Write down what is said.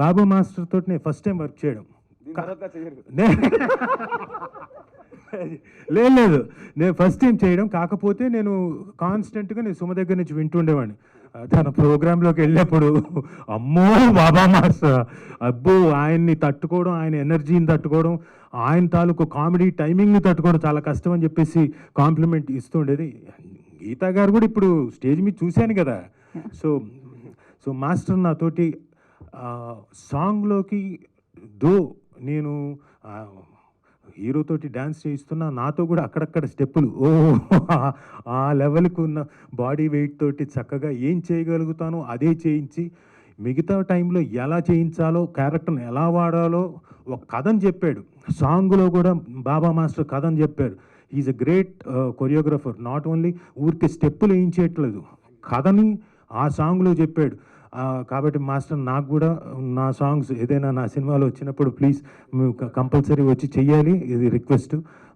బాబు master తోటి నేను first time work చేయడం. లేదు, నేను ఫస్ట్ టైం చేయడం. కాకపోతే నేను కాన్స్టెంట్గా నేను సుమ దగ్గర నుంచి వింటుండేవాడిని. తన ప్రోగ్రాంలోకి వెళ్ళినప్పుడు అమ్మో బాబా మాస్టర్, అబ్బో ఆయన్ని తట్టుకోవడం, ఆయన ఎనర్జీని తట్టుకోవడం, ఆయన తాలూకు కామెడీ టైమింగ్ని తట్టుకోవడం చాలా కష్టం అని చెప్పేసి కాంప్లిమెంట్ ఇస్తుండేది. గీతా గారు కూడా ఇప్పుడు స్టేజ్ మీద చూశాను కదా. సో సో మాస్టర్ నాతోటి సాంగ్లోకి నేను హీరోతోటి డ్యాన్స్ చేయిస్తున్నా, నాతో కూడా అక్కడక్కడ స్టెప్పులు ఆ లెవెల్కి ఉన్న బాడీ వెయిట్ తోటి చక్కగా ఏం చేయగలుగుతానో అదే చేయించి, మిగతా టైంలో ఎలా చేయించాలో, క్యారెక్టర్ని ఎలా వాడాలో ఒక కథని చెప్పాడు. సాంగ్లో కూడా బాబా మాస్టర్ కథని చెప్పారు. Is a great choreographer. Not only ఊరికి స్టెప్పులు వేయించేయట్లేదు, కథని ఆ సాంగ్లో చెప్పాడు. కాబట్టి మాస్టర్ నాకు కూడా నా సాంగ్స్ ఏదైనా నా సినిమాలో వచ్చినప్పుడు ప్లీజ్ కంపల్సరీ వచ్చి చెయ్యాలి, ఇది రిక్వెస్ట్.